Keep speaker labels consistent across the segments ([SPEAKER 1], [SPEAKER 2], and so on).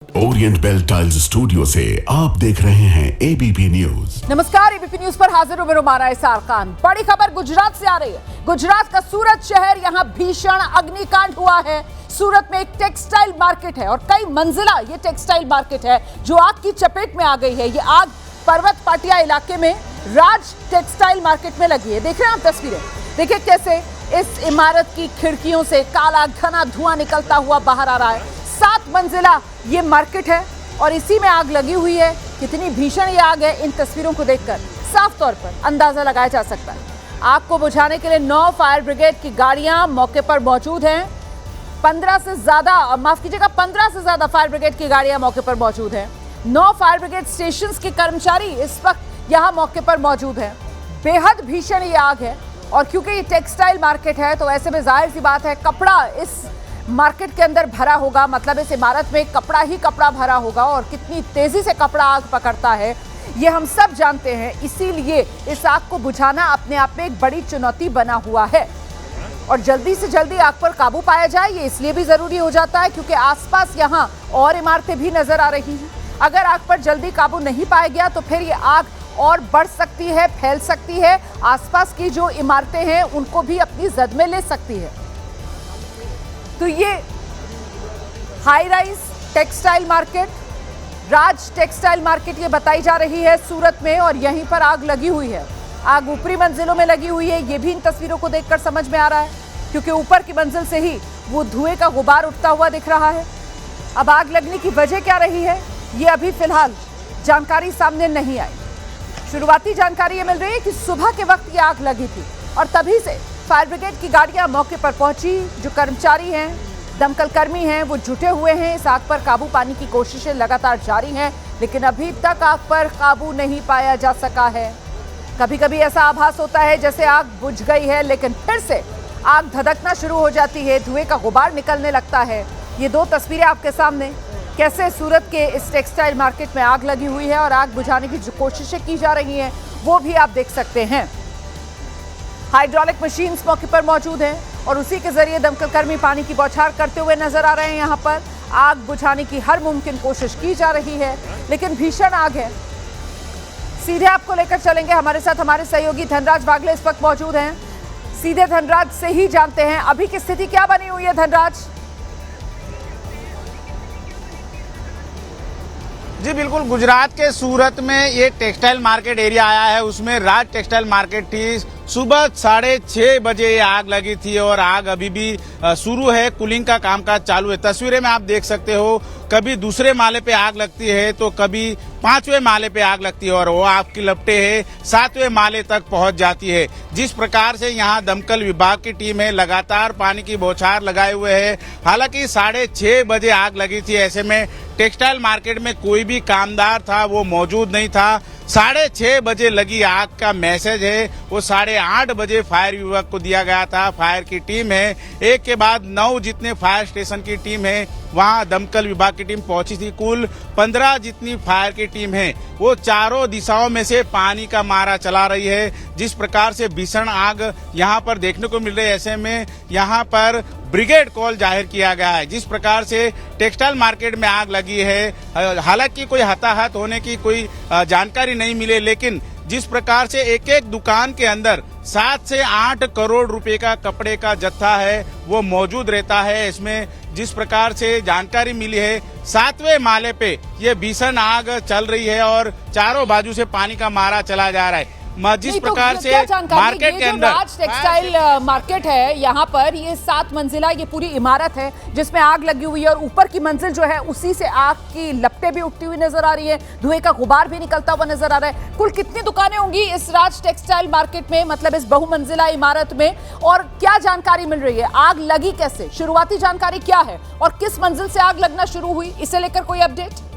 [SPEAKER 1] Orient bell tiles studio से आप देख रहे हैं एबीपी न्यूज।
[SPEAKER 2] नमस्कार, एबीपी न्यूज पर हाजिर हूं मैं रुमाना इसार खान। बड़ी खबर गुजरात से आ रही है। गुजरात का सूरत शहर, यहां भीषण अग्निकांड हुआ है। सूरत में एक टेक्सटाइल मार्केट है और कई मंजिला ये टेक्सटाइल मार्केट है जो आग की चपेट में आ गई है। ये आग पर्वत पाटिया इलाके में राज टेक्सटाइल मार्केट में लगी है। देख रहे हैं आप तस्वीरें, देखिए कैसे इस इमारत की खिड़कियों से काला घना धुआं निकलता हुआ बाहर आ रहा है। 7 मंजिला ये मार्केट है और इसी में आग लगी हुई है। कितनी भीषण ये आग है, इन तस्वीरों को देखकर साफ तौर पर अंदाजा लगाया जा सकता है। आग को बुझाने के लिए 9 फायर ब्रिगेड की गाड़ियां मौके पर मौजूद हैं। 15 से ज्यादा फायर ब्रिगेड की गाड़ियां मौके पर मौजूद हैं। 9 फायर ब्रिगेड स्टेशन के कर्मचारी इस वक्त यहाँ मौके पर मौजूद हैं। बेहद भीषण ये आग है और क्योंकि ये टेक्सटाइल मार्केट है तो ऐसे में जाहिर सी बात है कपड़ा इस मार्केट के अंदर भरा होगा, मतलब इस इमारत में कपड़ा ही कपड़ा भरा होगा और कितनी तेजी से कपड़ा आग पकड़ता है ये हम सब जानते हैं। इसीलिए इस आग को बुझाना अपने आप में एक बड़ी चुनौती बना हुआ है और जल्दी से जल्दी आग पर काबू पाया जाए ये इसलिए भी जरूरी हो जाता है क्योंकि आसपास यहाँ और इमारतें भी नजर आ रही हैं। अगर आग पर जल्दी काबू नहीं पाया गया तो फिर ये आग और बढ़ सकती है, फैल सकती है, आसपास की जो इमारतें हैं उनको भी अपनी जद में ले सकती है। तो ये हाई राइज टेक्सटाइल मार्केट, राज टेक्सटाइल मार्केट ये बताई जा रही है सूरत में और यहीं पर आग लगी हुई है। आग ऊपरी मंजिलों में लगी हुई है, ये भी इन तस्वीरों को देखकर समझ में आ रहा है क्योंकि ऊपर की मंजिल से ही वो धुएं का गुबार उठता हुआ दिख रहा है। अब आग लगने की वजह क्या रही है ये अभी फिलहाल जानकारी सामने नहीं आई। शुरुआती जानकारी ये मिल रही है कि सुबह के वक्त ये आग लगी थी और तभी से फायर ब्रिगेड की गाड़ियां मौके पर पहुंची। जो कर्मचारी हैं, दमकल कर्मी हैं, वो जुटे हुए हैं। इस आग पर काबू पाने की कोशिशें लगातार जारी हैं लेकिन अभी तक आग पर काबू नहीं पाया जा सका है। कभी कभी ऐसा आभास होता है जैसे आग बुझ गई है लेकिन फिर से आग धधकना शुरू हो जाती है, धुएं का गुबार निकलने लगता है। ये 2 तस्वीरें आपके सामने, कैसे सूरत के इस टेक्सटाइल मार्केट में आग लगी हुई है और आग बुझाने की जो कोशिशें की जा रही हैं वो भी आप देख सकते हैं। हाइड्रोलिक मशीन्स मौके पर मौजूद हैं और उसी के जरिए दमकल कर्मी पानी की बौछार करते हुए नजर आ रहे हैं। यहाँ पर आग बुझाने की हर मुमकिन कोशिश की जा रही है लेकिन भीषण आग है। सीधे आपको लेकर चलेंगे, हमारे साथ हमारे सहयोगी धनराज वागले इस वक्त मौजूद हैं। सीधे धनराज से ही जानते हैं अभी की स्थिति क्या बनी हुई है। धनराज
[SPEAKER 3] जी बिल्कुल, गुजरात के सूरत में ये टेक्सटाइल मार्केट एरिया आया है, उसमें राज टेक्सटाइल मार्केट थी। सुबह 6:30 बजे ये आग लगी थी और आग अभी भी शुरू है, कूलिंग का कामकाज चालू है। तस्वीरें में आप देख सकते हो, कभी दूसरे माले पे आग लगती है तो कभी 5वें माले पे आग लगती है और वो आग की लपटें है 7वें माले तक पहुंच जाती है। जिस प्रकार से यहाँ दमकल विभाग की टीम है लगातार पानी की बौछार लगाए हुए है। हालांकि 6:30 बजे आग लगी थी, ऐसे में टेक्सटाइल मार्केट में कोई भी कामदार था वो मौजूद नहीं था। 6:30 बजे लगी आग का मैसेज है वो 8:30 बजे फायर विभाग को दिया गया था। फायर की टीम है, एक के बाद 9 जितने फायर स्टेशन की टीम है वहां दमकल विभाग की टीम पहुंची थी। कुल 15 जितनी फायर की टीम है वो चारों दिशाओं में से पानी का मारा चला रही है। जिस प्रकार से भीषण आग यहाँ पर देखने को मिल रही है, ऐसे में यहाँ पर ब्रिगेड कॉल जाहिर किया गया है। जिस प्रकार से टेक्सटाइल मार्केट में आग लगी है, हालांकि कोई हताहत होने की कोई जानकारी नहीं मिले लेकिन जिस प्रकार से एक एक दुकान के अंदर 7 से 8 करोड़ रुपए का कपड़े का जत्था है वो मौजूद रहता है। इसमें जिस प्रकार से जानकारी मिली है 7वें माले पे ये भीषण आग चल रही है और चारों बाजू से पानी का मारा चला जा रहा है। जिस प्रकार से मार्केट के अंदर
[SPEAKER 2] राज टेक्सटाइल मार्केट है, यहाँ पर ये 7 मंजिला ये पूरी इमारत है जिसमें आग लगी हुई है और ऊपर की मंजिल जो है उसी से आग की लपटें भी उठती हुई नजर आ रही है, धुएं का गुबार भी निकलता हुआ नजर आ रहा है। कुल कितनी दुकानें होंगी इस राज टेक्सटाइल मार्केट में, मतलब इस बहुमंजिला इमारत में, और क्या जानकारी मिल रही है? आग लगी कैसे, शुरुआती जानकारी क्या है और किस मंजिल से आग लगना शुरू हुई, इसे लेकर कोई अपडेट?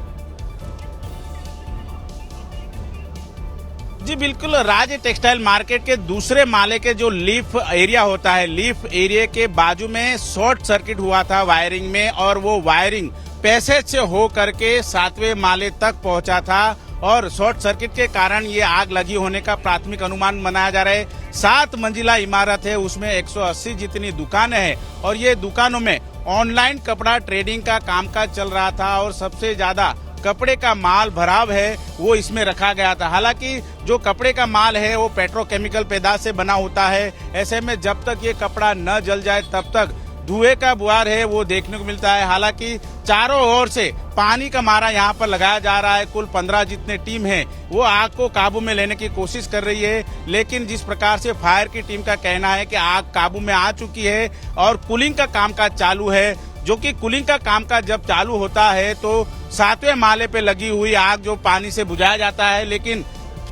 [SPEAKER 3] जी बिल्कुल, राज टेक्सटाइल मार्केट के दूसरे माले के जो लीफ एरिया होता है, लीफ एरिया के बाजू में शॉर्ट सर्किट हुआ था वायरिंग में और वो वायरिंग पैसेज से हो करके 7वें माले तक पहुंचा था और शॉर्ट सर्किट के कारण ये आग लगी होने का प्राथमिक अनुमान मनाया जा रहा है। 7 मंजिला इमारत है, उसमें 180 जितनी दुकानें हैं और ये दुकानों में ऑनलाइन कपड़ा ट्रेडिंग का कामकाज चल रहा था और सबसे ज्यादा कपड़े का माल भराव है वो इसमें रखा गया था। हालांकि जो कपड़े का माल है वो पेट्रोकेमिकल पैदाश से बना होता है। ऐसे में जब तक ये कपड़ा न जल जाए तब तक धुएं का बुआर है वो देखने को मिलता है। हालांकि चारों ओर से पानी का मारा यहाँ पर लगाया जा रहा है। कुल 15 जितने टीम है वो आग को काबू में लेने की कोशिश कर रही है, लेकिन जिस प्रकार से फायर की टीम का कहना है कि आग काबू में आ चुकी है और कूलिंग का कामकाज चालू है, जो कि कूलिंग का कामकाज जब चालू होता है तो 7वें माले पे लगी हुई आग जो पानी से बुझाया जाता है, लेकिन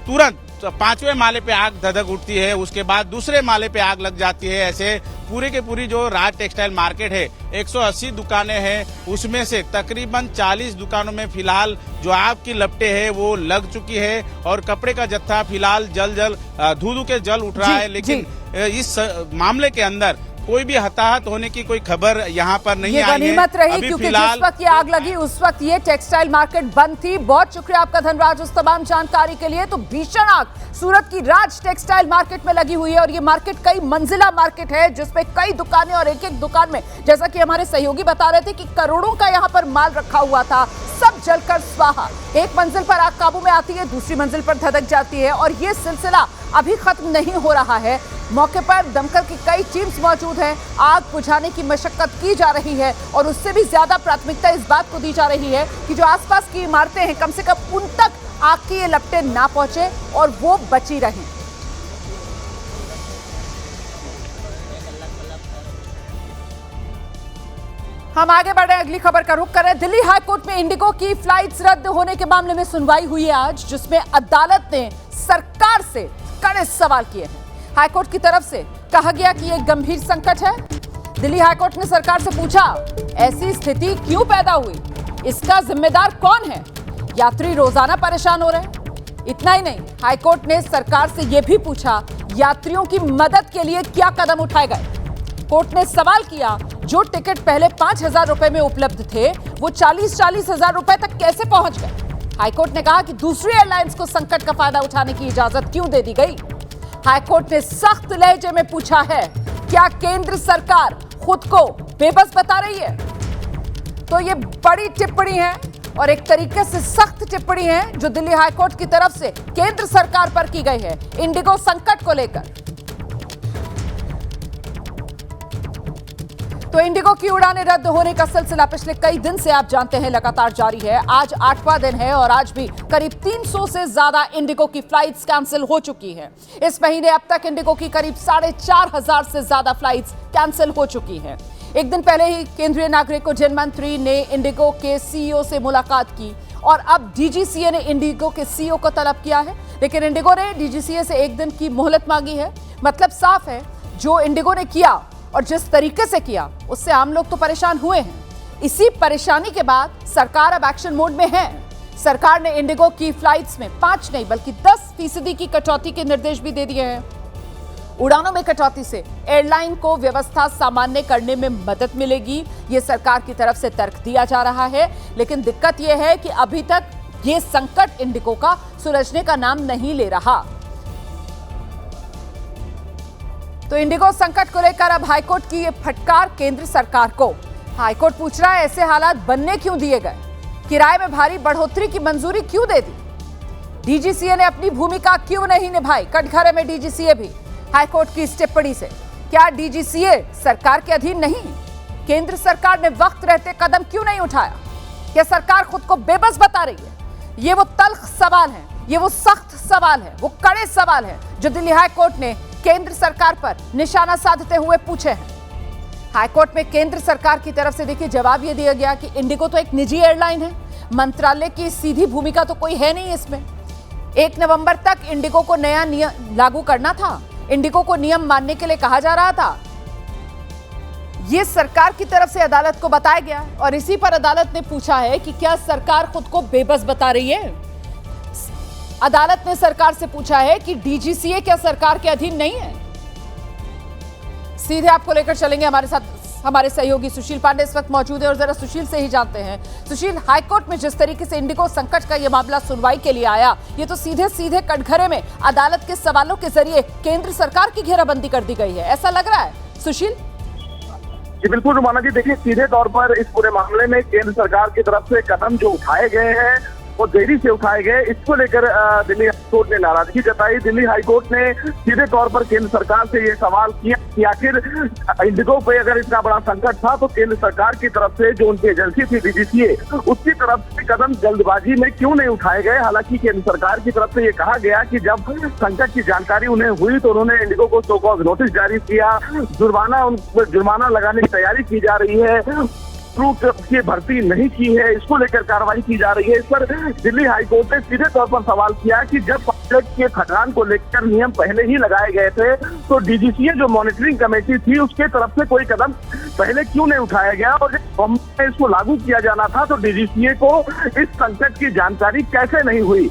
[SPEAKER 3] तुरंत 5वें माले पे आग धधक उठती है, उसके बाद दूसरे माले पे आग लग जाती है। ऐसे पूरे के पूरी जो राज टेक्सटाइल मार्केट है 180 दुकानें हैं, उसमें से तकरीबन 40 दुकानों में फिलहाल जो आग की लपटें है वो लग चुकी है और कपड़े का जत्था फिलहाल धू के जल उठ रहा है। लेकिन इस मामले के अंदर कोई भी हताहत होने की कोई खबर यहाँ पर नहीं आई है।
[SPEAKER 2] गनीमत रही क्योंकि जिस वक्त ये आग लगी उस वक्त ये टेक्सटाइल मार्केट बंद थी। बहुत शुक्रिया आपका धनराज उस तमाम जानकारी के लिए। तो भीषण आग सूरत की राज टेक्सटाइल मार्केट में लगी हुई है और ये मार्केट कई मंजिला मार्केट है जिसमें कई दुकानें और एक एक दुकान में, जैसा कि हमारे सहयोगी बता रहे थे कि करोड़ों का यहाँ पर माल रखा हुआ था, सब जलकर स्वाहा। एक मंजिल पर आग काबू में आती है, दूसरी मंजिल पर धधक जाती है और ये सिलसिला अभी खत्म नहीं हो रहा है। मौके पर दमकल की कई टीम्स मौजूद हैं, आग बुझाने की मशक्कत की जा रही है और उससे भी ज्यादा प्राथमिकता इस बात को दी जा रही है कि जो आसपास की इमारतें हैं कम से कम उन तक आग की ये लपटें ना पहुंचे और वो बची रहें। हम आगे बढ़े, अगली खबर का रुख करें। दिल्ली हाईकोर्ट में इंडिगो की फ्लाइट्स रद्द होने के मामले में सुनवाई हुई है आज, जिसमें अदालत ने सरकार से कड़े सवाल किए हैं। हाईकोर्ट की तरफ से कहा गया कि यह गंभीर संकट है। दिल्ली हाईकोर्ट ने सरकार से पूछा, ऐसी स्थिति क्यों पैदा हुई, इसका जिम्मेदार कौन है? यात्री रोजाना परेशान हो रहे हैं। इतना ही नहीं, हाईकोर्ट ने सरकार से यह भी पूछा, यात्रियों की मदद के लिए क्या कदम उठाए गए। कोर्ट ने सवाल किया, जो टिकट पहले 5,000 रुपए में उपलब्ध थे वो 40-40 हजार रुपए तक कैसे पहुंच गए। हाईकोर्ट ने कहा कि दूसरी एयरलाइंस को संकट का फायदा उठाने की इजाजत क्यों दे दी गई। हाईकोर्ट ने सख्त लहजे में पूछा है, क्या केंद्र सरकार खुद को बेबस बता रही है? तो ये बड़ी टिप्पणी है और एक तरीके से सख्त टिप्पणी है जो दिल्ली हाईकोर्ट की तरफ से केंद्र सरकार पर की गई है इंडिगो संकट को लेकर। तो इंडिगो की उड़ानें रद्द होने का सिलसिला पिछले कई दिन से आप जानते हैं लगातार जारी है। आज 8वां दिन है और आज भी करीब 300 से ज्यादा इंडिगो की फ्लाइट्स कैंसिल हो चुकी हैं। इस महीने अब तक इंडिगो की करीब 4,500 से ज्यादा फ्लाइट्स कैंसिल हो चुकी हैं। एक दिन पहले ही केंद्रीय नागरिक उड्डयन मंत्री ने इंडिगो के सीईओ से मुलाकात की और अब डीजीसीए ने इंडिगो के सीईओ को तलब किया है, लेकिन इंडिगो ने डीजीसीए से एक दिन की मोहलत मांगी है। मतलब साफ है, जो इंडिगो ने किया और जिस तरीके से किया उससे आम लोग तो परेशान हुए हैं। इसी परेशानी के बाद सरकार अब एक्शन मोड में है। सरकार ने इंडिगो की फ्लाइट्स में 5 नहीं बल्कि 10% की कटौती के निर्देश भी दे दिए हैं। उड़ानों में कटौती से एयरलाइन को व्यवस्था सामान्य करने में मदद मिलेगी, ये सरकार की तरफ से तर्क दिया जा रहा है। लेकिन दिक्कत यह है कि अभी तक ये संकट इंडिगो का सुलझने का नाम नहीं ले रहा। तो इंडिगो संकट को लेकर अब हाईकोर्ट की ये फटकार केंद्र सरकार को। हाईकोर्ट पूछ रहा है, ऐसे हालात बनने क्यों दिए गए? किराए में भारी बढ़ोतरी की मंजूरी क्यों दे दी? डीजीसीए ने अपनी भूमिका क्यों नहीं निभाई? कटघरे में डीजीसीए भी हाईकोर्ट की इस टिप्पणी से क्या डीजीसीए सरकार के अधीन नहीं? केंद्र सरकार ने वक्त रहते कदम क्यों नहीं उठाया? क्या सरकार खुद को बेबस बता रही है? ये वो तल्ख सवाल है, ये वो सख्त सवाल है, वो कड़े सवाल है जो दिल्ली हाईकोर्ट ने केंद्र सरकार पर निशाना साधते हुए पूछे हैं। हाईकोर्ट में केंद्र सरकार की तरफ से देखिए जवाब यह दिया गया कि इंडिगो तो एक निजी एयरलाइन है, मंत्रालय की सीधी भूमिका तो कोई है नहीं इसमें। 1 नवंबर तक इंडिगो को नया नियम लागू करना था, इंडिगो को नियम मानने के लिए कहा जा रहा था। यह सरकार की तरफ से अदालत को बताया गया और इसी पर अदालत ने पूछा है कि क्या सरकार खुद को बेबस बता रही है। अदालत ने सरकार से पूछा है कि डीजीसीए क्या सरकार के अधीन नहीं है। सीधे आपको लेकर चलेंगे, हमारे साथ हमारे सहयोगी सुशील पांडे इस वक्त मौजूद है और जरा सुशील से ही जानते हैं। सुशील, हाईकोर्ट में जिस तरीके से इंडिगो संकट का यह मामला सुनवाई के लिए आया, ये तो सीधे सीधे कटघरे में अदालत के सवालों के जरिए केंद्र सरकार की घेराबंदी कर दी गई है, ऐसा लग रहा है सुशील?
[SPEAKER 4] जी बिल्कुल रुमाना जी, देखिए सीधे तौर पर इस पूरे मामले में केंद्र सरकार की तरफ से कदम जो उठाए गए हैं वो देरी से उठाए गए। इसको लेकर दिल्ली हाईकोर्ट ने नाराजगी जताई। दिल्ली हाईकोर्ट ने सीधे तौर पर केंद्र सरकार से ये सवाल किया कि आखिर इंडिगो पे अगर इतना बड़ा संकट था तो केंद्र सरकार की तरफ से जो उनकी एजेंसी थी डीजीसीए, उसकी तरफ से कदम जल्दबाजी में क्यों नहीं उठाए गए। हालांकि केंद्र सरकार की तरफ से ये कहा गया कि जब संकट की जानकारी उन्हें हुई तो उन्होंने इंडिगो को सो कॉज नोटिस जारी किया, जुर्माना लगाने की तैयारी की जा रही है, क्रू की भर्ती नहीं की है, इसको लेकर कार्रवाई की जा रही है। इस पर दिल्ली हाईकोर्ट ने सीधे तौर पर सवाल किया कि जब पायलट के खदान को लेकर नियम पहले ही लगाए गए थे तो डीजीसीए जो मॉनिटरिंग कमेटी थी उसके तरफ से कोई कदम पहले क्यों नहीं उठाया गया, और जब इसको लागू किया जाना था तो डीजीसीए को इस संकट की जानकारी कैसे नहीं हुई।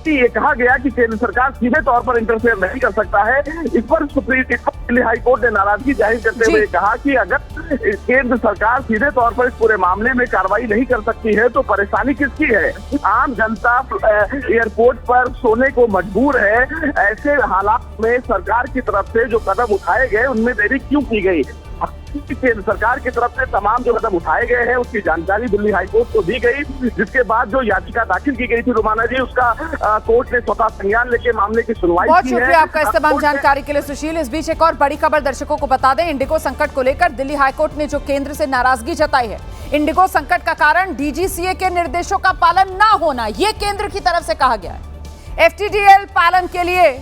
[SPEAKER 4] ये कहा गया कि केंद्र सरकार सीधे तौर पर इंटरफेयर नहीं कर सकता है। इस पर दिल्ली हाईकोर्ट ने नाराजगी जाहिर करते हुए कहा कि अगर केंद्र सरकार सीधे तौर पर इस पूरे मामले में कार्रवाई नहीं कर सकती है तो परेशानी किसकी है। आम जनता एयरपोर्ट पर सोने को मजबूर है। ऐसे हालात में सरकार की तरफ से जो कदम उठाए गए उनमें देरी क्यों की गई। केंद्र सरकार की तरफ से तमाम जो कदम उठाए गए हैं उसकी जानकारी दिल्ली हाईकोर्ट को दी गई, जिसके बाद जो याचिका दाखिल की गई थी रुमाना जी, उसका कोर्ट ने स्वतः संज्ञान लेके मामले की सुनवाई की है।
[SPEAKER 2] बहुत शुक्रिया आपका इस तमाम जानकारी के लिए सुशील। इस बीच एक और बड़ी खबर दर्शकों को बता दें, इंडिगो संकट को लेकर दिल्ली हाईकोर्ट ने जो केंद्र से नाराजगी जताई है, इंडिगो संकट का कारण डीजीसीए के निर्देशों का पालन न होना, ये केंद्र की तरफ से कहा गया है। एफटीडीएल पालन के लिए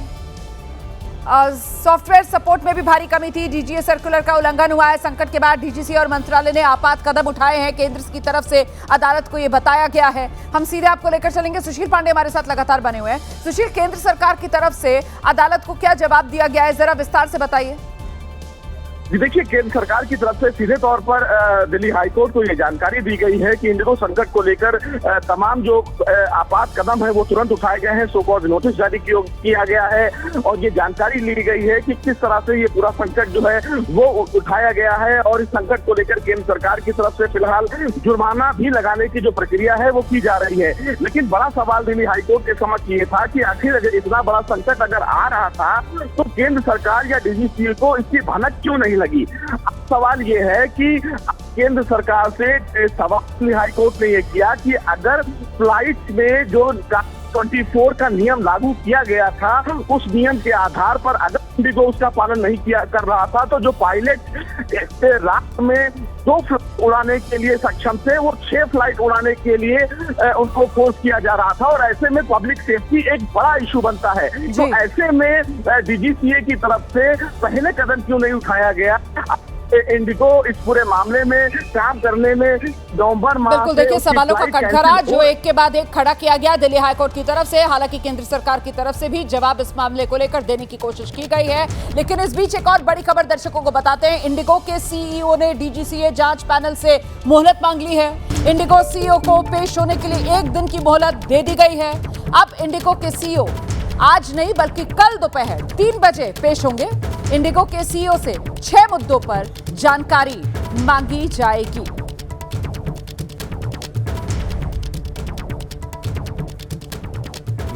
[SPEAKER 2] सॉफ्टवेयर सपोर्ट में भी भारी कमी थी, डीजीए सर्कुलर का उल्लंघन हुआ है। संकट के बाद डीजीसीए और मंत्रालय ने आपात कदम उठाए हैं, केंद्र की तरफ से अदालत को यह बताया गया है। हम सीधे आपको लेकर चलेंगे, सुशील पांडे हमारे साथ लगातार बने हुए हैं। सुशील, केंद्र सरकार की तरफ से अदालत को क्या जवाब दिया गया है, जरा विस्तार से बताइए।
[SPEAKER 4] जी देखिए, केंद्र सरकार की तरफ से सीधे तौर पर दिल्ली हाईकोर्ट को ये जानकारी दी गई है कि इंडिगो संकट को लेकर तमाम जो आपात कदम है वो तुरंत उठाए गए हैं, सो कॉज नोटिस जारी किया गया है, और ये जानकारी ली गई है कि किस तरह से ये पूरा संकट जो है वो उठाया गया है, और इस संकट को लेकर केंद्र सरकार की तरफ से फिलहाल जुर्माना भी लगाने की जो प्रक्रिया है वो की जा रही है। लेकिन बड़ा सवाल दिल्ली हाईकोर्ट के समक्ष ये था कि आखिर अगर इतना बड़ा संकट अगर आ रहा था तो केंद्र सरकार या डीजीसीए को इसकी भनक क्यों नहीं लगी। अब सवाल ये है कि केंद्र सरकार से सवाल हाईकोर्ट ने ये किया कि अगर फ्लाइट में जो 24 का नियम लागू किया गया था उस नियम के आधार पर अगर इंडिगो उसका पालन नहीं कर रहा था तो जो पायलट रात में 2 फ्लाइट उड़ाने के लिए सक्षम थे वो 6 फ्लाइट उड़ाने के लिए उनको फोर्स किया जा रहा था, और ऐसे में पब्लिक सेफ्टी एक बड़ा इशू बनता है। तो ऐसे में डीजीसीए की तरफ से पहले कदम क्यों नहीं उठाया गया। इंडिगो इस पूरे मामले में काम करने में नवंबर माह
[SPEAKER 2] बिल्कुल, देखिए सवालों का कटघरा जो एक के बाद एक खड़ा किया गया दिल्ली हाईकोर्ट की तरफ से। हालांकि केंद्र सरकार की तरफ से भी जवाब इस मामले को लेकर देने की कोशिश की गई है, लेकिन इस बीच एक और बड़ी खबर दर्शकों को बताते हैं। इंडिगो के सीईओ ने डीजीसीए जांच पैनल से मोहलत मांग ली है। इंडिगो सीईओ को पेश होने के लिए 1 दिन की मोहलत दे दी गई है। अब इंडिगो के सीईओ आज नहीं बल्कि कल दोपहर 3 बजे पेश होंगे। इंडिगो के सीईओ से 6 मुद्दों पर जानकारी मांगी जाएगी।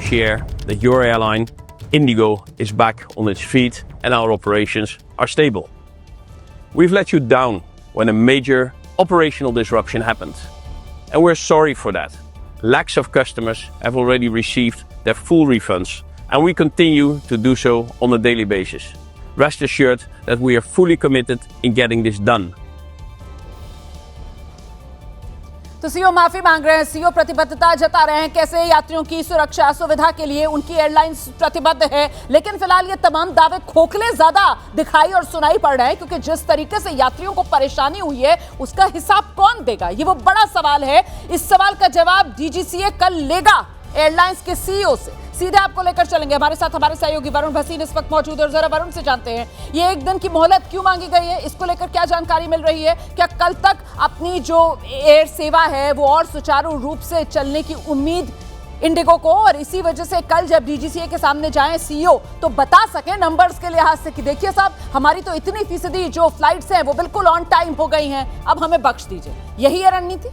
[SPEAKER 5] Share that your airline, Indigo, is back on its feet and our operations are stable. We've let you down when a major operational disruption happened, and we're sorry for that. Lakhs of customers have already received their full refunds, and we continue to do so on a daily basis. Rest assured that we are fully committed in getting this done.
[SPEAKER 2] तो CEO माफी मांग रहे हैं, CEO प्रतिबद्धता जता रहे हैं। कैसे यात्रियों की सुरक्षा सुविधा के लिए उनकी एयरलाइंस प्रतिबद्ध है, लेकिन फिलहाल ये तमाम दावे खोखले ज्यादा दिखाई और सुनाई पड़ रहे हैं, क्योंकि जिस तरीके से यात्रियों को परेशानी हुई है उसका हिसाब कौन देगा, ये वो बड़ा सवाल है। इस सवाल का जवाब डीजीसीए कल लेगा एयरलाइंस के सीईओ से। सीधे आपको लेकर चलेंगे, हमारे साथ हमारे सहयोगी वरुण भसीन इस वक्त मौजूद है, और जरा वरुण से जानते हैं ये 1 दिन की मोहलत क्यों मांगी गई है, इसको लेकर क्या जानकारी मिल रही है। क्या कल तक अपनी जो एयर सेवा है वो और सुचारू रूप से चलने की उम्मीद इंडिगो को, और इसी वजह से कल जब डीजीसीए के सामने जाएं सीईओ तो बता सके नंबर्स के लिहाज से कि देखिए साहब, हमारी तो इतनी फीसदी जो फ्लाइट्स हैं वो बिल्कुल ऑन टाइम हो गई हैं, अब हमें बख्श दीजिए, यही है रणनीति।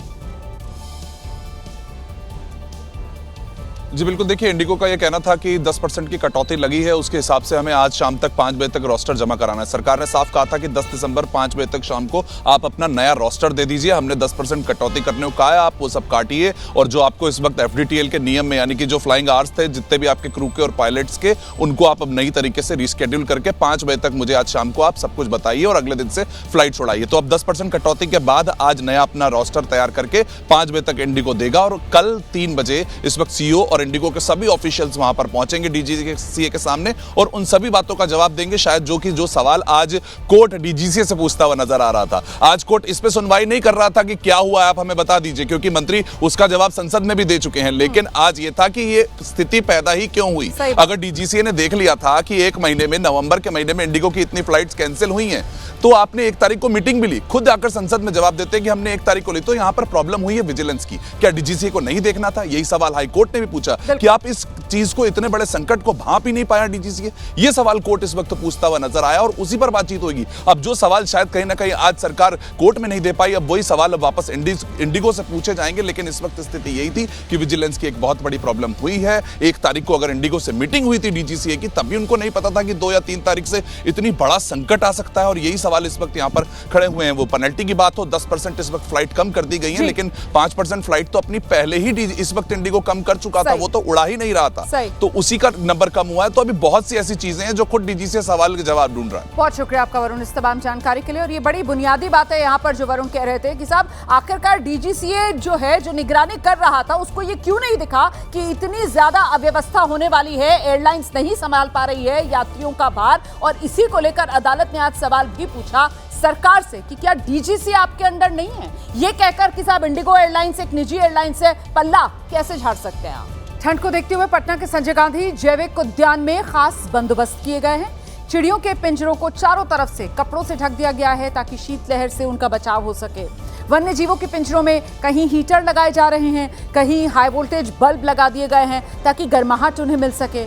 [SPEAKER 6] जी बिल्कुल, देखिए इंडिगो का ये कहना था कि 10% की कटौती लगी है, उसके हिसाब से हमें आज शाम तक 5 बजे तक रोस्टर जमा कराना है। सरकार ने साफ कहा था कि 10 दिसंबर 5 बजे तक शाम को आप अपना नया रोस्टर दे दीजिए। हमने 10% कटौती करने को कहा है, आप वो सब काटिए और जो आपको इस वक्त FDTL के नियम में यानी कि जो फ्लाइंग आवर्स थे जितने भी आपके क्रू के और पायलट्स के, उनको आप अब नई तरीके से रिस्केड्यूल करके 5 बजे तक मुझे आज शाम को आप सब कुछ बताइए और अगले दिन से फ्लाइट छोड़ाइए। तो अब 10% कटौती के बाद आज नया अपना रोस्टर तैयार करके 5 बजे तक इंडिगो देगा और कल 3 बजे इस वक्त CEO और इंडिगो के सभी ऑफिशियल्स वहां पर पहुंचेंगे DGCA के सामने और उन सभी बातों का जवाब देंगे। शायद जो सवाल आज कोर्ट DGCA से पूछता हुआ नजर आ रहा था, आज कोर्ट इस पे सुनवाई नहीं कर रहा था कि क्या हुआ है आप हमें बता दीजिए, क्योंकि मंत्री उसका जवाब संसद में भी दे चुके हैं। लेकिन आज ये था कि ये स्थिति पैदा ही क्यों हुई। अगर DGCA ने देख लिया था कि एक महीने में, नवंबर के महीने में इंडिगो की इतनी फ्लाइट्स कैंसिल हुई हैं, तो आपने 1 तारीख को मीटिंग भी ली, खुद आकर संसद में जवाब देते कि हमने 1 तारीख को ली। तो यहां पर प्रॉब्लम हुई है विजिलेंस की, क्या DGCA को नहीं देखना था? यही सवाल हाई कोर्ट ने भी पूछा कि आप इस चीज को, इतने बड़े संकट को भांप ही नहीं पाया DGCA। ये सवाल कोर्ट इस वक्त पूछता हुआ नजर आया और उसी पर बातचीत होगी। अब जो सवाल शायद कहीं ना कहीं आज सरकार कोर्ट में नहीं दे पाई, अब वही सवाल अब वापस इंडिगो से पूछे जाएंगे। लेकिन इस वक्त स्थिति यही थी कि विजिलेंस की एक बहुत बड़ी प्रॉब्लम हुई है। 1 तारीख को अगर इंडिगो से मीटिंग हुई थी DGCA की, तब भी उनको नहीं पता था कि 2 या 3 तारीख से इतनी बड़ा संकट आ सकता है। और यही सवाल इस वक्त यहाँ पर खड़े हुए हैं। वो पेनल्टी की बात हो, 10% इस वक्त फ्लाइट कम कर दी गई है, लेकिन 5% फ्लाइट तो अपनी पहले ही इस वक्त इंडिगो कम कर चुका था, वो तो उड़ा ही नहीं रहा था, तो उसी का नंबर कम हुआ है। तो अभी बहुत सी ऐसी चीजें हैं जो खुद DGCA सवाल के जवाब ढूंढ रहा है।
[SPEAKER 2] बहुत शुक्रिया आपका वरुण इस तमाम जानकारी के लिए। और ये बड़ी बुनियादी बात है यहाँ पर जो वरुण कह रहे थे कि साहब आखिरकार DGCA जो है, जो निगरानी कर रहा था, उसको ये क्यों नहीं दिखा कि इतनी ज्यादा अव्यवस्था होने वाली है, एयरलाइंस नहीं संभाल पा रही है यात्रियों का भार। और इसी को लेकर अदालत ने आज सवाल भी पूछा सरकार से कि क्या DGCA आपके अंडर नहीं है? ये कहकर कि साहब इंडिगो एयरलाइंस एक निजी एयरलाइंस है, पल्ला कैसे झाड़ सकते हैं आप? ठंड को देखते हुए पटना के संजय गांधी जैविक उद्यान में खास बंदोबस्त किए गए हैं। चिड़ियों के पिंजरों को चारों तरफ से कपड़ों से ढक दिया गया है ताकि शीतलहर से उनका बचाव हो सके। वन्य जीवों के पिंजरों में कहीं हीटर लगाए जा रहे हैं, कहीं हाई वोल्टेज बल्ब लगा दिए गए हैं ताकि गर्माहट उन्हें मिल सके।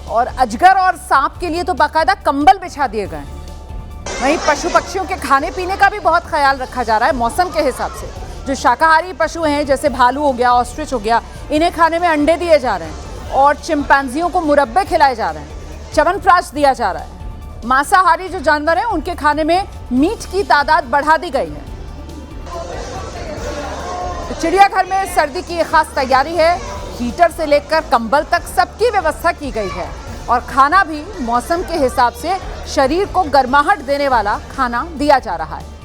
[SPEAKER 2] और अजगर और सांप के लिए तो बाकायदा कंबल बिछा दिए गए हैं। वहीं पशु पक्षियों के खाने पीने का भी बहुत ख्याल रखा जा रहा है मौसम के हिसाब से। जो शाकाहारी पशु हैं जैसे भालू हो गया, ऑस्ट्रिच हो गया, इन्हें खाने में अंडे दिए जा रहे हैं और चिंपैंजियों को मुरब्बे खिलाए जा रहे हैं, च्यवनप्राश दिया जा रहा है। मांसाहारी जो जानवर हैं उनके खाने में मीट की तादाद बढ़ा दी गई है। तो चिड़ियाघर में सर्दी की खास तैयारी है, हीटर से लेकर कंबल तक सबकी व्यवस्था की गई है और खाना भी मौसम के हिसाब से शरीर को गर्माहट देने वाला खाना दिया जा रहा है।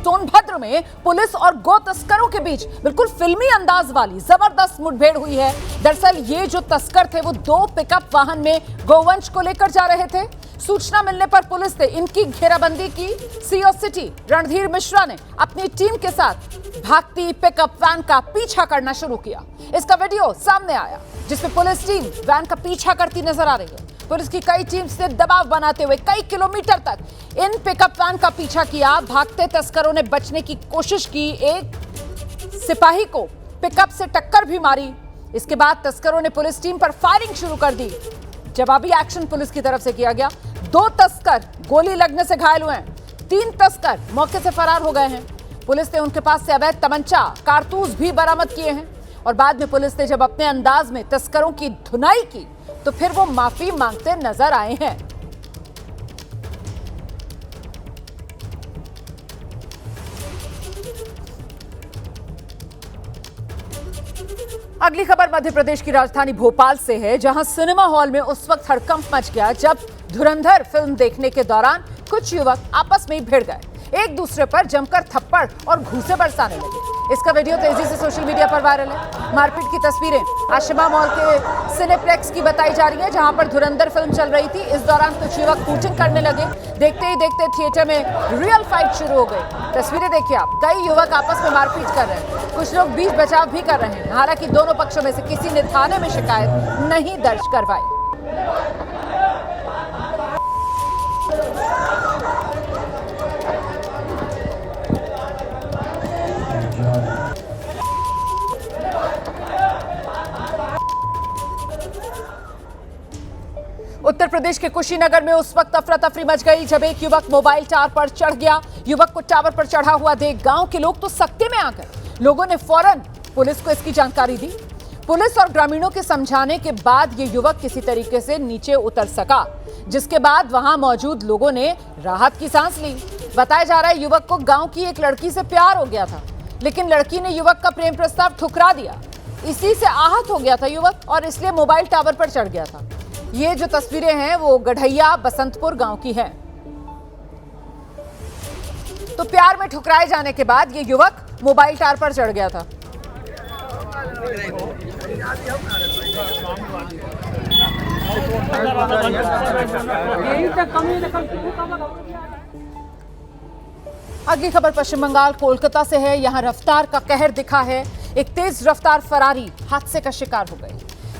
[SPEAKER 2] सोनभद्र में पुलिस और गो तस्करों के बीच बिल्कुल फिल्मी अंदाज वाली जबरदस्त मुठभेड़ हुई है। दरअसल ये जो तस्कर थे वो 2 पिकअप वाहन में गोवंश को लेकर जा रहे थे। सूचना मिलने पर पुलिस ने इनकी घेराबंदी की। CO सिटी रणधीर मिश्रा ने अपनी टीम के साथ भागती पिकअप वैन का पीछा करना शुरू किया। इसका वीडियो सामने आया जिसमें पुलिस टीम वैन का पीछा करती नजर आ रही है। पुलिस की कई टीम्स ने दबाव बनाते हुए कई किलोमीटर तक इन पिकअप वैन का पीछा किया। भागते तस्करों ने बचने की कोशिश की, एक सिपाही को पिकअप से टक्कर भी मारी। इसके बाद तस्करों ने पुलिस टीम पर फायरिंग शुरू कर दी। जवाबी एक्शन पुलिस की तरफ से किया गया। 2 तस्कर गोली लगने से घायल हुए हैं, 3 तस्कर मौके से फरार हो गए हैं। पुलिस ने उनके पास से अवैध तमंचा, कारतूस भी बरामद किए हैं। और बाद में पुलिस ने जब अपने अंदाज में तस्करों की धुनाई की तो फिर वो माफी मांगते नजर आए हैं। अगली खबर मध्य प्रदेश की राजधानी भोपाल से है, जहां सिनेमा हॉल में उस वक्त हड़कंप मच गया जब धुरंधर फिल्म देखने के दौरान कुछ युवक आपस में भिड़ गए, एक दूसरे पर जमकर थप्पड़ और घूंसे बरसाने लगे। इसका वीडियो तेजी से सोशल मीडिया पर वायरल है। मारपीट की तस्वीरें आशिमा मॉल के सिनेप्लेक्स की बताई जा रही है, जहां पर धुरंधर फिल्म चल रही थी। इस दौरान कुछ युवक शूटिंग करने लगे। देखते ही देखते थिएटर में रियल फाइट शुरू हो गई। तस्वीरें देखिए आप, कई युवक आपस में मारपीट कर रहे हैं, कुछ लोग बीच बचाव भी कर रहे हैं। हालांकि दोनों पक्षों में से किसी ने थाने में शिकायत नहीं दर्ज करवाई। उत्तर प्रदेश के कुशीनगर में उस वक्त अफरा तफरी मच गई जब एक युवक मोबाइल टावर पर चढ़ गया। युवक को टावर पर चढ़ा हुआ देख गांव के लोग तो सकते में आ गए। लोगों ने फौरन पुलिस को इसकी जानकारी दी। पुलिस और ग्रामीणों के समझाने के बाद ये युवक किसी तरीके से नीचे उतर सका, जिसके बाद वहां मौजूद लोगों ने राहत की सांस ली। बताया जा रहा है युवक को गांव की एक लड़की से प्यार हो गया था, लेकिन लड़की ने युवक का प्रेम प्रस्ताव ठुकरा दिया। इसी से आहत हो गया था युवक और इसलिए मोबाइल टावर पर चढ़ गया था। ये जो तस्वीरें हैं वो गढ़ैया बसंतपुर गांव की हैं। तो प्यार में ठुकराए जाने के बाद ये युवक मोबाइल टावर पर चढ़ गया था। अगली खबर पश्चिम बंगाल कोलकाता से है। यहां रफ्तार का कहर दिखा है। एक तेज रफ्तार फरारी हादसे का शिकार हो गई,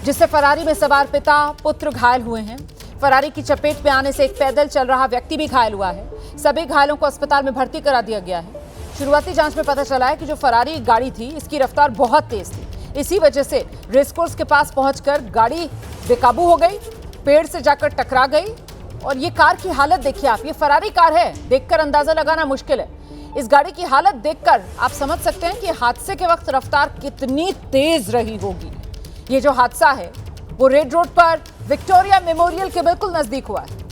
[SPEAKER 2] जिससे फरारी में सवार पिता पुत्र घायल हुए हैं। फरारी की चपेट में आने से एक पैदल चल रहा व्यक्ति भी घायल हुआ है। सभी घायलों को अस्पताल में भर्ती करा दिया गया है। शुरुआती जांच में पता चला है कि जो फरारी गाड़ी थी इसकी रफ्तार बहुत तेज थी। इसी वजह से रेसकोर्स के पास पहुंचकर गाड़ी बेकाबू हो गई, पेड़ से जाकर टकरा गई। और ये कार की हालत देखिए आप, ये फरारी कार है, देखकर अंदाजा लगाना मुश्किल है। इस गाड़ी की हालत देखकर आप समझ सकते हैं कि हादसे के वक्त रफ्तार कितनी तेज रही होगी। ये जो हादसा है वो रेड रोड पर विक्टोरिया मेमोरियल के बिल्कुल नजदीक हुआ है।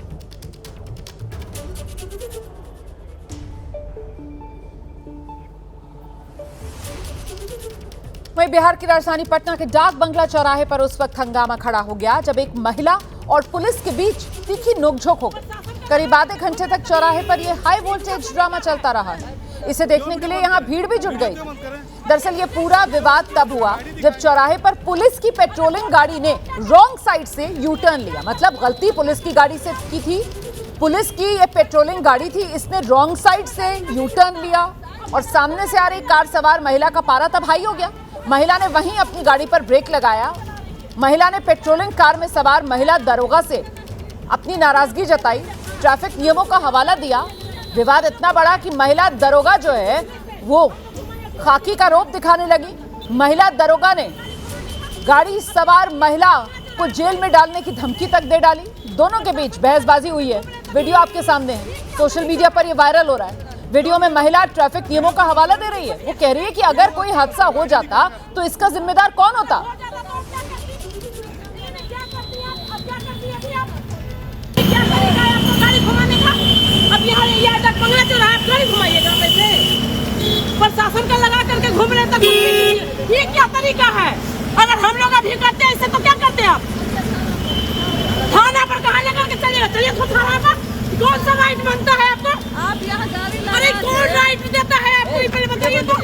[SPEAKER 2] वहीं बिहार की राजधानी पटना के डाक बंगला चौराहे पर उस वक्त हंगामा खड़ा हो गया जब एक महिला और पुलिस के बीच तीखी नोकझोंक हो गई। करीब आधे घंटे तक चौराहे पर यह हाई वोल्टेज ड्रामा चलता रहा है। इसे देखने के लिए यहां भीड़ भी जुट गई। दरअसल ये पूरा विवाद तब हुआ जब चौराहे पर पुलिस की पेट्रोलिंग गाड़ी ने रॉन्ग साइड से यू टर्न लिया। मतलब गलती पुलिस की गाड़ी से की थी। पुलिस की ये पेट्रोलिंग गाड़ी थी, इसने रॉन्ग साइड से यू टर्न लिया और सामने से आ रही कार सवार महिला का पारा तब हाई हो गया। महिला ने वहीं अपनी गाड़ी पर ब्रेक लगाया। महिला ने पेट्रोलिंग कार में सवार महिला दरोगा से अपनी नाराजगी जताई, ट्रैफिक नियमों का हवाला दिया। विवाद इतना बड़ा कि महिला दरोगा जो है वो खाकी का रोप दिखाने लगी। महिला दरोगा ने गाड़ी सवार महिला को जेल में डालने की धमकी तक दे डाली। दोनों के बीच बहसबाजी हुई है। वीडियो आपके सामने है, सोशल मीडिया पर यह वायरल हो रहा है। वीडियो में महिला ट्रैफिक नियमों का हवाला दे रही है। वो कह रही है कि अगर कोई हादसा हो जाता तो इसका जिम्मेदार कौन होता।
[SPEAKER 7] अब यहाँ बंगला चौराहा गाड़ी घुमाइएगा वैसे प्रशासन का लगा करके घूम रहे तक ये क्या तरीका है? अगर हम लोग अभी करते हैं इससे तो क्या करते हैं आप? थाना पर कहाँ लेकर के चलिएगा? चलिए तो थाना पर। कौन सा राइट बनता है आपको? आप यहाँ गाड़ी लगा, अरे कौन राइट देता है आपको? पहले बताइए तो।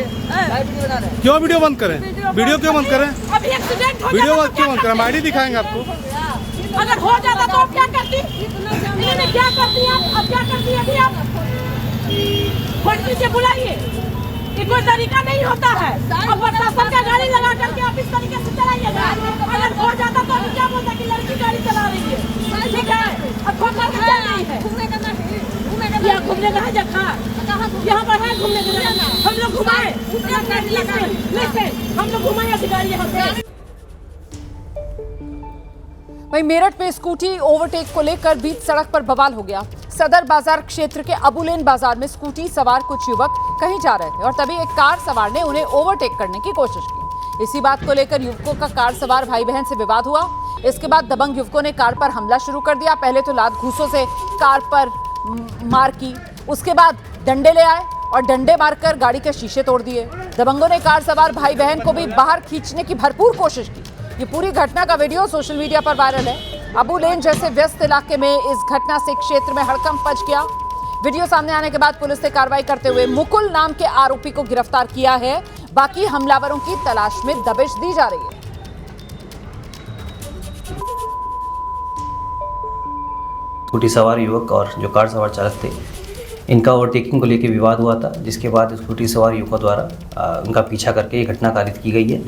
[SPEAKER 8] क्यों वीडियो बंद करें? वीडियो क्यों बंद करें?
[SPEAKER 7] अभी एक्सीडेंट हो
[SPEAKER 8] वीडियो
[SPEAKER 7] जाता
[SPEAKER 8] क्यों बंद करें? आईडी दिखाएंगे आपको।
[SPEAKER 7] अगर हो जाता तो आप क्या करती? इन्होंने क्या करती है? अब क्या करती है? अभी आप से बुलाइए। ये कोई तरीका नहीं होता है। अब प्रशासन का गाड़ी लगा करके आप इस तरीके से चलाइएगा। अगर हो जाता तो अभी क्या बोलता कि लड़की गाड़ी चला रही है, ठीक है? अब ठोकर के चल रही है। यहाँ घूमने का है जगह, यहाँ पर है घूमने का जगह। हम लोग घुमाए, हम लोग घुमाए ऐसी गाड़ी यहाँ से।
[SPEAKER 2] वहीं मेरठ में स्कूटी ओवरटेक को लेकर बीच सड़क पर बवाल हो गया। सदर बाजार क्षेत्र के अबुलेन बाजार में स्कूटी सवार कुछ युवक कहीं जा रहे थे और तभी एक कार सवार ने उन्हें ओवरटेक करने की कोशिश की। इसी बात को लेकर युवकों का कार सवार भाई बहन से विवाद हुआ। इसके बाद दबंग युवकों ने कार पर हमला शुरू कर दिया। पहले तो लात घूंसों से कार पर मार की, उसके बाद डंडे ले आए और डंडे मारकर गाड़ी के शीशे तोड़ दिए। दबंगों ने कार सवार भाई बहन को भी बाहर खींचने की भरपूर कोशिश की। ये पूरी घटना का वीडियो सोशल मीडिया पर वायरल है। अबू लेन जैसे व्यस्त इलाके में इस घटना से क्षेत्र में हड़कंप मच गया। वीडियो सामने आने के बाद पुलिस ने कार्रवाई करते हुए मुकुल नाम के आरोपी को गिरफ्तार किया है। बाकी हमलावरों की तलाश में दबिश दी जा रही है।
[SPEAKER 9] स्कूटी सवार युवक और जो कार सवार चालक थे, इनका ओवरटेकिंग को लेकर विवाद हुआ था, जिसके बाद स्कूटी सवार युवकों द्वारा उनका पीछा करके ये घटना कारित की गई है।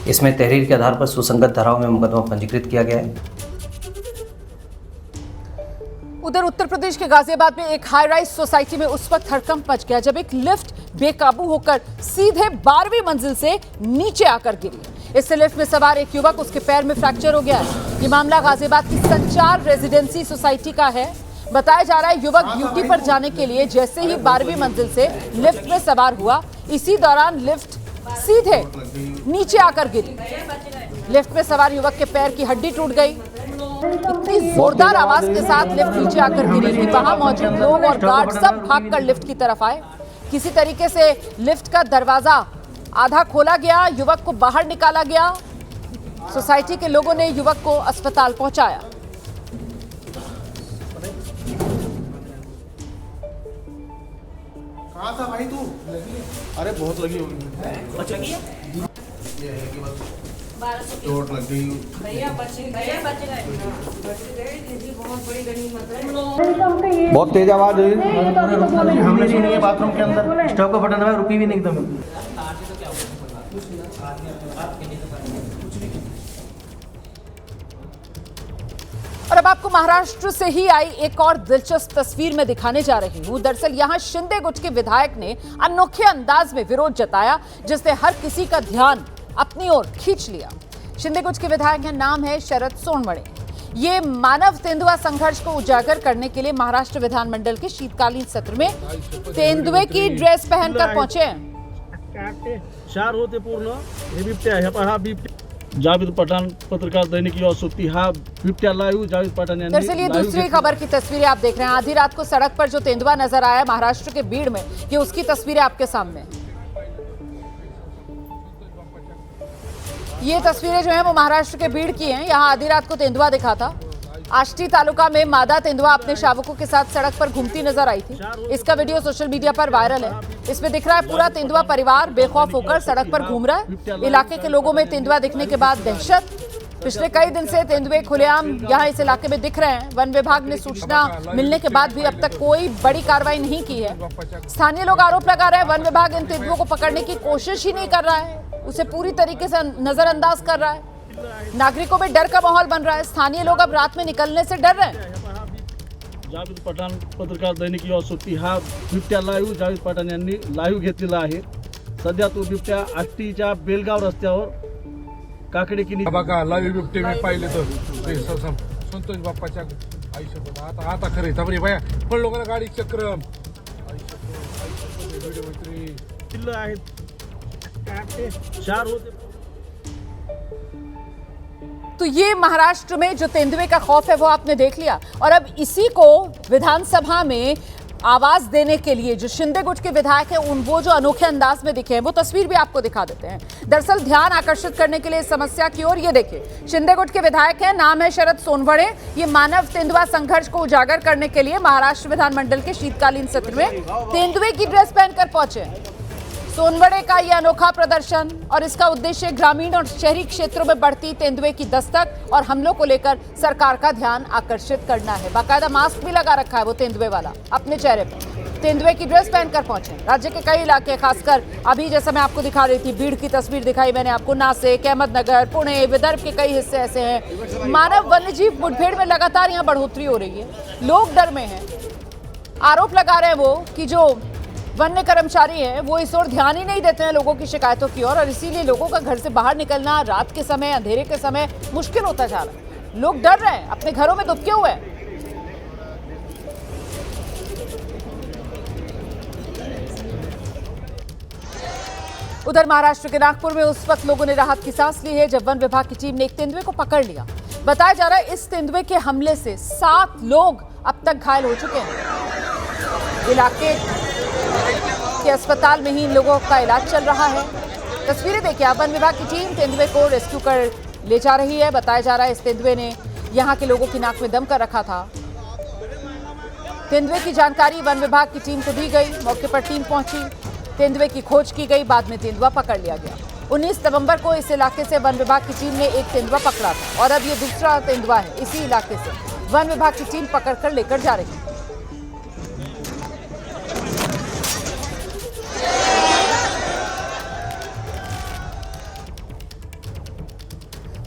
[SPEAKER 9] इसमें तहरीर के आधार पर सुसंगत धाराओं में मुकदमा पंजीकृत किया गया है।
[SPEAKER 2] उधर उत्तर प्रदेश के गाजियाबाद में एक हाई राइज सोसाइटी में उस वक्त हड़कंप मच गया जब एक लिफ्ट बेकाबू होकर सीधे 12वीं मंजिल से नीचे आकर गिरी। इससे लिफ्ट में सवार एक युवक, उसके पैर में फ्रैक्चर हो गया है। ये मामला गाजियाबाद की संचार रेजिडेंसी सोसाइटी का है। बताया जा रहा है युवक ड्यूटी पर जाने के लिए जैसे ही 12वीं मंजिल से लिफ्ट में सवार हुआ, इसी दौरान लिफ्ट सीधे नीचे आकर गिरी। लिफ्ट में सवार युवक के पैर की हड्डी टूट गई। इतनी जोरदार आवाज के साथ लिफ्ट नीचे आकर गिरी कि वहां मौजूद लोग और गार्ड सब भागकर लिफ्ट की तरफ आए। किसी तरीके से लिफ्ट का दरवाजा आधा खोला गया, युवक को बाहर निकाला गया। सोसाइटी के लोगों ने युवक को अस्पताल पहुंचाया।
[SPEAKER 8] कहाँ था भाई तू? अरे बहुत लगी होगी। अच्छा किया? चोट लग गई।
[SPEAKER 7] भैया बच गए।
[SPEAKER 8] बहुत तेज आवाज हुई। हमने सुनी है बाथरूम के अंदर। स्टॉप का बटन दबाया, रुकी भी नहीं एकदम।
[SPEAKER 2] और अब आपको महाराष्ट्र से ही आई एक और दिलचस्प तस्वीर में दिखाने जा रही हूं। दरअसल यहां शिंदे गुट के विधायक ने अनोखे अंदाज में विरोध जताया, जिससे हर किसी का ध्यान अपनी ओर खींच लिया। शिंदे गुट के विधायक का नाम है शरद सोनवणे। ये मानव तेंदुआ संघर्ष को उजागर करने के लिए महाराष्ट्र विधानमंडल के शीतकालीन सत्र में तेंदुए की ड्रेस पहनकर पहुंचे हैं।
[SPEAKER 10] चार होते पूर्ण हे बिबट्या आहे पहा बिबट्या जावेद पठाण पत्रकार दैनिक युवा सुट्टी हा बिबट्या लाईव्ह जावेद पठाण यांनी।
[SPEAKER 2] दरअसल ये दूसरी खबर की तस्वीरें आप देख रहे हैं। आधी रात को सड़क पर जो तेंदुआ नजर आया महाराष्ट्र के बीड़ में, ये उसकी तस्वीरें आपके सामने। ये तस्वीरें जो हैं वो महाराष्ट्र के बीड़ की हैं। यहाँ आधी रात को तेंदुआ दिखा था। आष्टी तालुका में मादा तेंदुआ अपने शावकों के साथ सड़क पर घूमती नजर आई थी। इसका वीडियो सोशल मीडिया पर वायरल है। इसमें दिख रहा है पूरा तेंदुआ परिवार बेखौफ होकर सड़क पर घूम रहा है। इलाके के लोगों में तेंदुआ दिखने के बाद दहशत। पिछले कई दिन से तेंदुए खुलेआम यहाँ इस इलाके में दिख रहे हैं। वन विभाग ने सूचना मिलने के बाद भी अब तक कोई बड़ी कार्रवाई नहीं की है। स्थानीय लोग आरोप लगा रहे हैं वन विभाग इन तेंदुओं को पकड़ने की कोशिश ही नहीं कर रहा है, उसे पूरी तरीके से नजरअंदाज कर रहा है। नागरिकों में डर का माहौल बन रहा है। स्थानीय लोग अब रात में निकलने से डर रहे हैं।
[SPEAKER 10] जावेद पठाण पत्रकार दैनिक युवा सुट्टी हा बिबट्या लाईव्ह जावेद पठाण यांनी लाईव्ह घेतलेला आहे। सध्या तो बिबट्या आष्टीच्या बेलगाव रस्त्यावर काकडे की
[SPEAKER 8] बघा लाईव्ह बिबटे मी पाहिले तर संतोष बाप्पाच्या आयुष्यात आता खरे थांबरे बाया पण लोकांना गाडी चक्र
[SPEAKER 10] किल्ले आहेत चार होते।
[SPEAKER 2] तो ये महाराष्ट्र में जो तेंदुए का खौफ है वो आपने देख लिया। और अब इसी को विधानसभा में आवाज देने के लिए जो शिंदे गुट के विधायक हैं वो जो अनोखे अंदाज में दिखे हैं, वो तस्वीर भी आपको दिखा देते हैं। दरअसल ध्यान आकर्षित करने के लिए इस समस्या की ओर ये देखिए। शिंदे गुट के विधायक हैं, नाम है शरद सोनवणे। ये मानव तेंदुआ संघर्ष को उजागर करने के लिए महाराष्ट्र विधानमंडल के शीतकालीन सत्र में तेंदुए की ड्रेस पहनकर पहुंचे। सोनवणे का ये अनोखा प्रदर्शन और इसका उद्देश्य ग्रामीण और शहरी क्षेत्रों में बढ़ती तेंदुए की दस्तक और हमलों को लेकर सरकार का ध्यान आकर्षित करना है। बाकायदा मास्क भी लगा रखा है वो तेंदुए वाला अपने चेहरे पर। तेंदुए की ड्रेस पहनकर पहुंचे। राज्य के कई इलाके, खासकर अभी जैसा मैं आपको दिखा रही थी, बीड़ की तस्वीर दिखाई मैंने आपको, नासिक, अहमदनगर, पुणे, विदर्भ के कई हिस्से ऐसे हैं। मानव वन्यजीव मुठभेड़ में लगातार यहाँ बढ़ोतरी हो रही है। लोग डर में हैं। आरोप लगा रहे हैं वो कि जो वन्य कर्मचारी हैं वो इस ओर ध्यान ही नहीं देते हैं लोगों की शिकायतों की ओर, और इसीलिए लोगों का घर से बाहर निकलना रात के समय, अंधेरे के समय मुश्किल होता जा रहा है। लोग डर रहे हैं, अपने घरों में दुबके हुए हैं। उधर महाराष्ट्र के नागपुर में उस वक्त लोगों ने राहत की सांस ली है जब वन विभाग की टीम ने एक तेंदुए को पकड़ लिया। बताया जा रहा है इस तेंदुए के हमले से 7 लोग अब तक घायल हो चुके हैं। इलाके के अस्पताल में ही इन लोगों का इलाज चल रहा है। तस्वीरें देखिए आप। वन विभाग की टीम तेंदुए को रेस्क्यू कर ले जा रही है। बताया जा रहा है इस तेंदुए ने यहाँ के लोगों की नाक में दम कर रखा था। तेंदुए की जानकारी वन विभाग की टीम को दी गई। मौके पर टीम पहुंची, तेंदुए की खोज की गई, बाद में तेंदुआ पकड़ लिया गया। 19 नवंबर को इस इलाके से वन विभाग की टीम ने एक तेंदुआ पकड़ा था और अब ये दूसरा तेंदुआ है। इसी इलाके से वन विभाग की टीम पकड़कर लेकर जा रही है।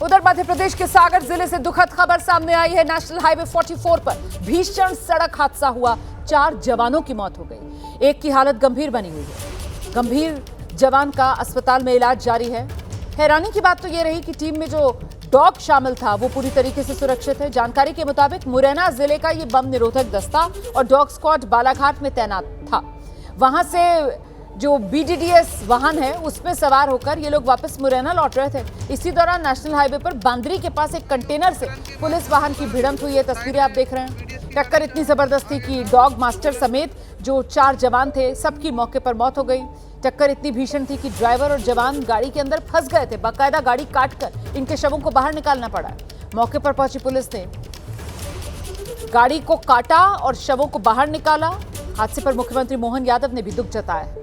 [SPEAKER 2] उधर मध्य प्रदेश के सागर जिले से दुखद खबर सामने आई है। नेशनल हाईवे 44 पर भीषण सड़क हादसा हुआ। 4 जवानों की मौत हो गई। एक की हालत गंभीर बनी हुई है। गंभीर जवान का अस्पताल में इलाज जारी है। हैरानी की बात तो ये रही कि टीम में जो डॉग शामिल था वो पूरी तरीके से सुरक्षित है। जानकारी के मुताबिक मुरैना जिले का ये बम निरोधक दस्ता और डॉग स्क्वाड बालाघाट में तैनात था। वहां से जो BDDS वाहन है उसमें सवार होकर ये लोग वापस मुरैना लौट रहे थे। इसी दौरान नेशनल हाईवे पर बांदरी के पास एक कंटेनर से पुलिस वाहन की भिड़ंत हुई है। तस्वीरें आप देख रहे हैं। टक्कर इतनी जबरदस्त थी कि डॉग मास्टर समेत जो 4 जवान थे सबकी मौके पर मौत हो गई। टक्कर इतनी भीषण थी कि ड्राइवर और जवान गाड़ी के अंदर फंस गए थे। बाकायदा गाड़ी काटकर इनके शवों को बाहर निकालना पड़ा। मौके पर पहुंची पुलिस ने गाड़ी को काटा और शवों को बाहर निकाला। हादसे पर मुख्यमंत्री मोहन यादव ने भी दुख जताया।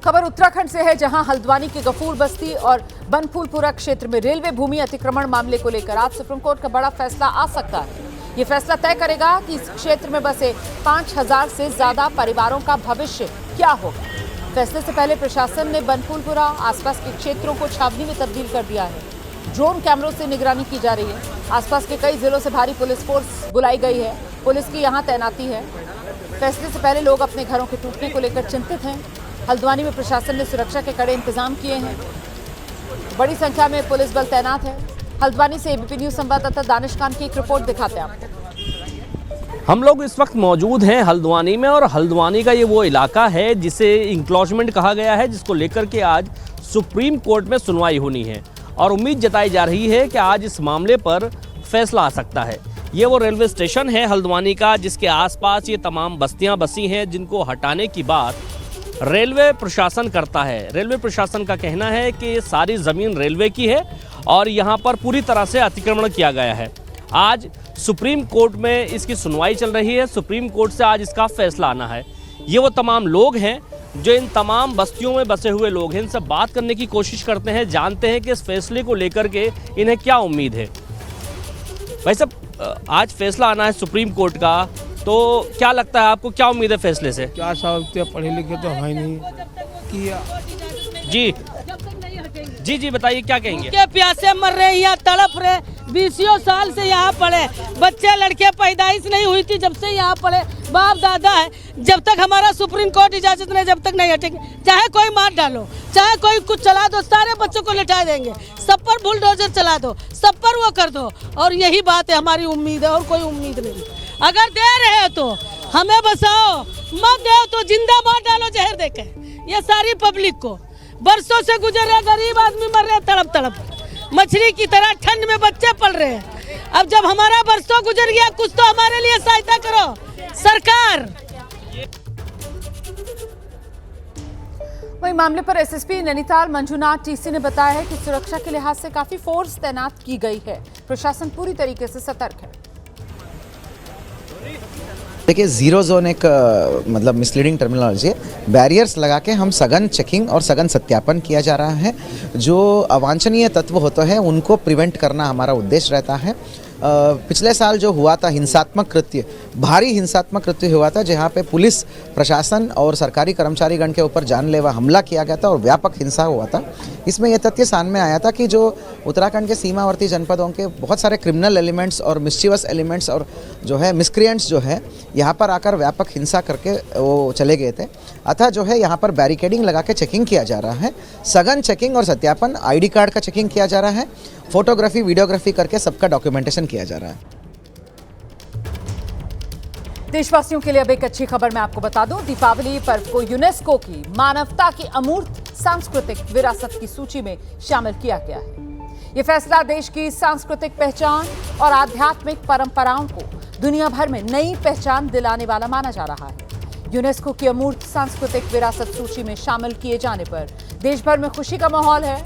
[SPEAKER 2] खबर उत्तराखंड से है, जहां हल्द्वानी के गफूर बस्ती और बनफूलपुरा क्षेत्र में रेलवे भूमि अतिक्रमण मामले को लेकर आज सुप्रीम कोर्ट का बड़ा फैसला आ सकता है। यह फैसला तय करेगा कि इस क्षेत्र में बसे 5000 से ज्यादा परिवारों का भविष्य क्या होगा। फैसले से पहले प्रशासन ने बनफूलपुरा आसपास के क्षेत्रों को छावनी में तब्दील कर दिया है। ड्रोन कैमरों से निगरानी की जा रही है। आसपास के कई जिलों से भारी पुलिस फोर्स बुलाई गई है। पुलिस की यहां तैनाती है। फैसले से पहले लोग अपने घरों के टूटने को लेकर चिंतित हैं। हल्द्वानी में प्रशासन ने सुरक्षा के कड़े इंतजाम किए हैं। बड़ी संख्या में पुलिस बल तैनात है। हल्द्वानी से एबीपी न्यूज संवाददाता दानिश खान की एक रिपोर्ट दिखाते हैं आपको।
[SPEAKER 11] हम लोग इस वक्त मौजूद हैं हल्द्वानी में, और हल्द्वानी का ये वो इलाका है जिसे इंक्लोजमेंट कहा गया है, जिसको लेकर के आज सुप्रीम कोर्ट में सुनवाई होनी है और उम्मीद जताई जा रही है कि आज इस मामले पर फैसला आ सकता है। ये वो रेलवे स्टेशन है हल्द्वानी का जिसके आसपास ये तमाम बस्तियां बसी हैं, जिनको हटाने की बात रेलवे प्रशासन करता है। रेलवे प्रशासन का कहना है कि सारी ज़मीन रेलवे की है और यहाँ पर पूरी तरह से अतिक्रमण किया गया है। आज सुप्रीम कोर्ट में इसकी सुनवाई चल रही है। सुप्रीम कोर्ट से आज इसका फैसला आना है। ये वो तमाम लोग हैं जो इन तमाम बस्तियों में बसे हुए लोग हैं। इनसे बात करने की कोशिश करते हैं, जानते हैं कि इस फैसले को लेकर के इन्हें क्या उम्मीद है। भाई साहब, आज फैसला आना है सुप्रीम कोर्ट का, तो क्या लगता है आपको, क्या उम्मीद है फैसले से?
[SPEAKER 8] क्या साहब, पढ़े लिखे तो है नहीं कि
[SPEAKER 11] जी जी बताइए क्या कहेंगे?
[SPEAKER 7] के प्यासे मर रहे, यहाँ तड़प रहे। 20 साल से यहाँ पड़े बच्चे, लड़के पैदाइश नहीं हुई थी जब से यहाँ पड़े, बाप दादा है। जब तक हमारा सुप्रीम कोर्ट इजाजत नहीं, जब तक नहीं हटेंगे। चाहे कोई मार डालो, चाहे कोई कुछ चला दो, सारे बच्चों को लिटा देंगे। सब पर बुलडोजर चला दो, सब पर वो कर दो। और यही बात है, हमारी उम्मीद है और कोई उम्मीद नहीं। अगर दे रहे हो तो हमें बसाओ, मत दे तो जिंदा मार डालो जहर देके। ये सारी पब्लिक को बरसों से गुजर रहे, गरीब आदमी मर रहे तड़प तड़प, मछली की तरह ठंड में बच्चे पल रहे हैं। अब जब हमारा बरसों गुजर गया, कुछ तो हमारे लिए सहायता करो सरकार।
[SPEAKER 2] वहीं मामले पर एसएसपी नैनीताल मंजुनाथ टीसी ने बताया है कि सुरक्षा के लिहाज से काफी फोर्स तैनात की गई है। प्रशासन पूरी तरीके से सतर्क है।
[SPEAKER 12] देखिए, जीरो जोन एक मतलब मिसलीडिंग टर्मिनोलॉजी है। बैरियर्स लगा के हम सघन चेकिंग और सघन सत्यापन किया जा रहा है। जो अवांछनीय तत्व होते हैं उनको प्रिवेंट करना हमारा उद्देश्य रहता है। पिछले साल जो हुआ था हिंसात्मक कृत्य, भारी हिंसात्मक कृत्य हुआ था, जहां पे पुलिस प्रशासन और सरकारी कर्मचारीगण के ऊपर जानलेवा हमला किया गया था और व्यापक हिंसा हुआ था। इसमें यह तथ्य सामने आया था कि जो उत्तराखंड के सीमावर्ती जनपदों के बहुत सारे क्रिमिनल एलिमेंट्स और मिस्चीवस एलिमेंट्स और जो है मिसक्रिएंट्स जो है यहाँ पर आकर व्यापक हिंसा करके वो चले गए थे। अतः जो है यहाँ पर बैरिकेडिंग लगा के चेकिंग किया जा रहा है। सघन चेकिंग और सत्यापन, आईडी कार्ड का चेकिंग किया जा रहा है। फोटोग्राफी, वीडियोग्राफी करके सबका डॉक्यूमेंटेशन किया जा रहा है।
[SPEAKER 2] देशवासियों के लिए अब एक अच्छी खबर मैं आपको बता दूं। दीपावली पर्व को यूनेस्को की मानवता की अमूर्त सांस्कृतिक विरासत की सूची में शामिल किया गया है। यह फैसला देश की सांस्कृतिक पहचान और आध्यात्मिक परंपराओं को दुनिया भर में नई पहचान दिलाने वाला माना जा रहा है। यूनेस्को की अमूर्त सांस्कृतिक विरासत सूची में शामिल किए जाने पर देश भर में खुशी का माहौल है।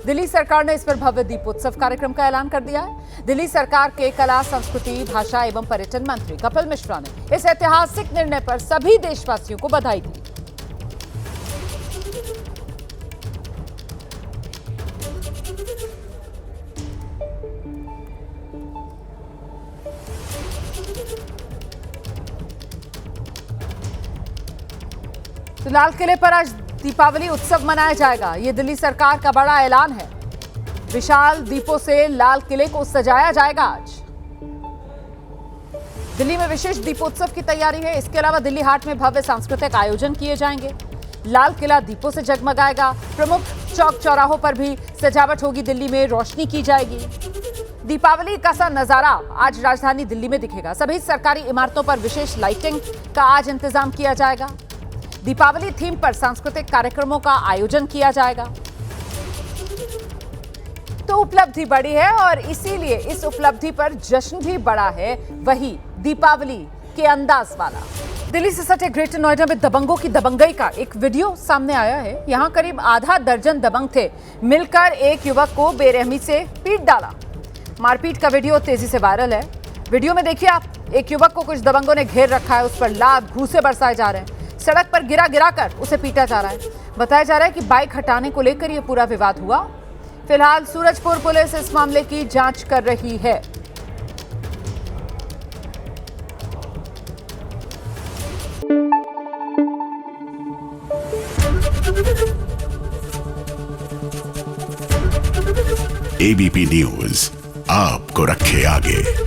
[SPEAKER 2] दिल्ली सरकार ने इस पर भव्य दीपोत्सव कार्यक्रम का ऐलान कर दिया है। दिल्ली सरकार के कला, संस्कृति, भाषा एवं पर्यटन मंत्री कपिल मिश्रा ने इस ऐतिहासिक निर्णय पर सभी देशवासियों को बधाई दी। तो लाल किले पर आज दीपावली उत्सव मनाया जाएगा। ये दिल्ली सरकार का बड़ा ऐलान है। विशाल दीपों से लाल किले को सजाया जाएगा आज। दिल्ली में विशेष दीपोत्सव की तैयारी है। इसके अलावा दिल्ली हाट में भव्य सांस्कृतिक आयोजन किए जाएंगे। लाल किला दीपों से जगमगाएगा। प्रमुख चौक चौराहों पर भी सजावट होगी। दिल्ली में रोशनी की जाएगी। दीपावली का सा नजारा आज राजधानी दिल्ली में दिखेगा। सभी सरकारी इमारतों पर विशेष लाइटिंग का आज इंतजाम किया जाएगा। दीपावली थीम पर सांस्कृतिक कार्यक्रमों का आयोजन किया जाएगा। तो उपलब्धि बड़ी है और इसीलिए इस उपलब्धि पर जश्न भी बड़ा है, वही दीपावली के अंदाज वाला। दिल्ली से सटे ग्रेटर नोएडा में दबंगों की दबंगई का एक वीडियो सामने आया है। यहां करीब आधा दर्जन दबंग थे, मिलकर एक युवक को बेरहमी से पीट डाला। मारपीट का वीडियो तेजी से वायरल है। वीडियो में देखिए आप, एक युवक को कुछ दबंगों ने घेर रखा है, उस पर लात घूंसे बरसाए जा रहे हैं। सड़क पर गिरा कर उसे पीटा जा रहा है। बताया जा रहा है कि बाइक हटाने को लेकर यह पूरा विवाद हुआ। फिलहाल सूरजपुर पुलिस इस मामले की जांच कर रही है।
[SPEAKER 1] एबीपी न्यूज आपको रखे आगे।